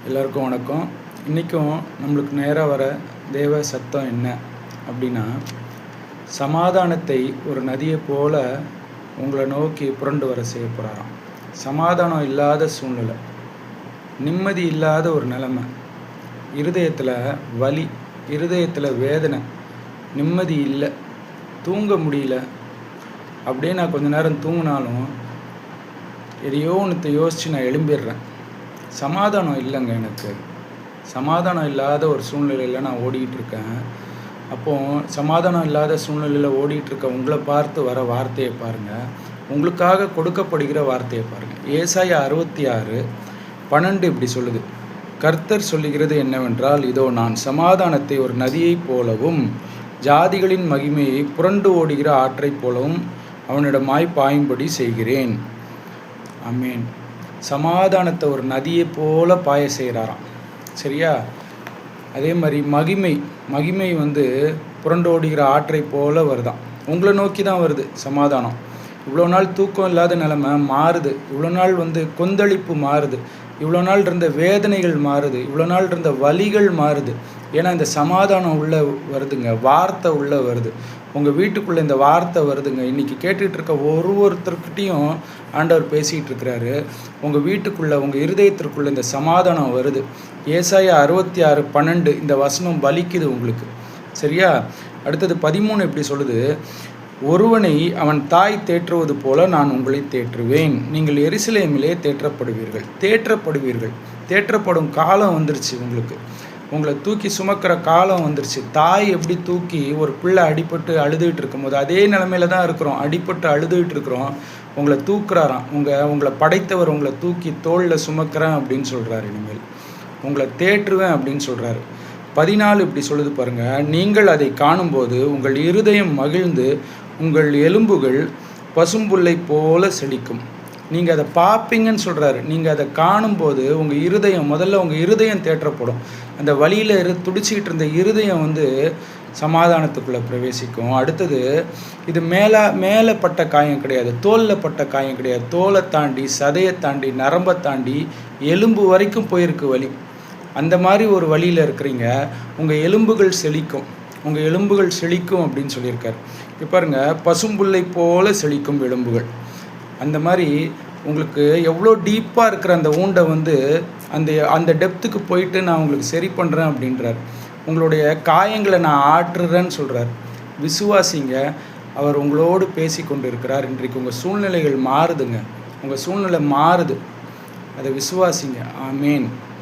எல்லாருக்கும் வணக்கம். இன்றைக்கும் நம்மளுக்கு நேராக வர தேவ சத்தம் என்ன அப்படின்னா, சமாதானத்தை ஒரு நதியை போல உங்களை நோக்கி புரண்டு வர செய்ய போகிறாராம். சமாதானம் இல்லாத சூழ்நிலை, நிம்மதி இல்லாத ஒரு நிலைமை, இருதயத்தில் வலி, இருதயத்தில் வேதனை, நிம்மதி இல்லை, தூங்க முடியல. அப்படியே நான் கொஞ்ச நேரம் தூங்கினாலும் எதையோ ஒன்றத்தை யோசித்து நான் எழும்பிடுறேன். சமாதானம் இல்லைங்க. எனக்கு சமாதானம் இல்லாத ஒரு சூழ்நிலையில் நான் ஓடிக்கிட்டுருக்கேன். அப்போது சமாதானம் இல்லாத சூழ்நிலையில் ஓடிட்டுருக்க உங்களை பார்த்து வர வார்த்தையை பாருங்கள். உங்களுக்காக கொடுக்கப்படுகிற வார்த்தையை பாருங்கள். ஏசாயா 66:12 இப்படி சொல்லுது. கர்த்தர் சொல்லுகிறது என்னவென்றால், இதோ நான் சமாதானத்தை ஒரு நதியைப் போலவும் ஜாதிகளின் மகிமையை புரண்டு ஓடுகிற ஆற்றைப் போலவும் அவனிடமாய் பாயும்படி செய்கிறேன். ஆமேன். சமாதானத்தை ஒரு நதியை போல பாய செய்கிறாராம். சரியா? அதே மாதிரி மகிமை புரண்டோடுகிற ஆற்றை போல வருதான். உங்களை நோக்கி தான் வருது சமாதானம். இவ்வளோ நாள் தூக்கம் இல்லாத நிலைமை மாறுது. இவ்வளோ நாள் கொந்தளிப்பு மாறுது. இவ்வளோ நாள் இருந்த வேதனைகள் மாறுது. இவ்வளோ நாள் இருந்த வலிகள் மாறுது. ஏன்னா இந்த சமாதானம் உள்ளே வருதுங்க. வார்த்தை உள்ளே வருது. உங்கள் வீட்டுக்குள்ளே இந்த வார்த்தை வருதுங்க. இன்றைக்கி கேட்டுக்கிட்டு இருக்க ஒருத்தர்கிட்டையும் ஆண்டவர் பேசிகிட்டு இருக்கிறாரு. உங்கள் வீட்டுக்குள்ளே, உங்கள் இருதயத்திற்குள்ளே இந்த சமாதானம் வருது. ஏசாயா 66:12 இந்த வசனம் பலிக்குது உங்களுக்கு. சரியா? அடுத்தது 13 எப்படி சொல்லுது? ஒருவனை அவன் தாய் தேற்றுவது போல நான் உங்களை தேற்றுவேன். நீங்கள் எருசலேமிலே தேற்றப்படுவீர்கள். தேற்றப்படும் காலம் வந்துருச்சு. உங்களை தூக்கி சுமக்கிற காலம் வந்துருச்சு. தாய் எப்படி தூக்கி ஒரு பிள்ளை அடிபட்டு அழுதுகிட்டு இருக்கும்போது அதே நிலமையில தான் இருக்கிறோம். அடிபட்டு அழுதுகிட்டு இருக்கிறோம். உங்களை தூக்குறாராம். உங்களை படைத்தவர் உங்களை தூக்கி தோளில் சுமக்கிறேன் அப்படின்னு சொல்கிறாரு. இனிமேல் உங்களை தேற்றுவேன் அப்படின்னு சொல்கிறாரு. 14 இப்படி சொல்லுது பாருங்க. நீங்கள் அதை காணும்போது உங்கள் இருதயம் மகிழ்ந்து உங்கள் எலும்புகள் பசும்புல்லை போல செழிக்கும். நீங்கள் அதை பார்ப்பீங்கன்னு சொல்கிறாரு. நீங்கள் அதை காணும்போது உங்கள் இருதயம் தேற்றப்படும். அந்த வழியில் துடிச்சிக்கிட்டு இருந்த இருதயம் சமாதானத்துக்குள்ளே பிரவேசிக்கும். அடுத்தது, இது மேலே பட்ட காயம் கிடையாது, தோலில் பட்ட காயம் கிடையாது. தோலை தாண்டி, சதையை தாண்டி, நரம்பை தாண்டி எலும்பு வரைக்கும் போயிருக்கு வலி. அந்த மாதிரி ஒரு வழியில் இருக்கிறீங்க. உங்கள் எலும்புகள் செழிக்கும் அப்படின்னு சொல்லியிருக்காரு. இப்போ பாருங்க, பசும்புல்லை போல செழிக்கும் எலும்புகள். அந்த மாதிரி உங்களுக்கு எவ்வளோ டீப்பாக இருக்கிற அந்த ஊண்டை அந்த டெப்த்துக்கு போயிட்டு நான் உங்களுக்கு சரி பண்ணுறேன் அப்படின்றார். உங்களுடைய காயங்களை நான் ஆற்றுறேன்னு சொல்கிறார். விசுவாசிங்க. அவர் உங்களோடு பேசி கொண்டு இருக்கிறார். இன்றைக்கு உங்கள் சூழ்நிலைகள் மாறுதுங்க. உங்கள் சூழ்நிலை மாறுது. அதை விசுவாசிங்க. ஆமேன்.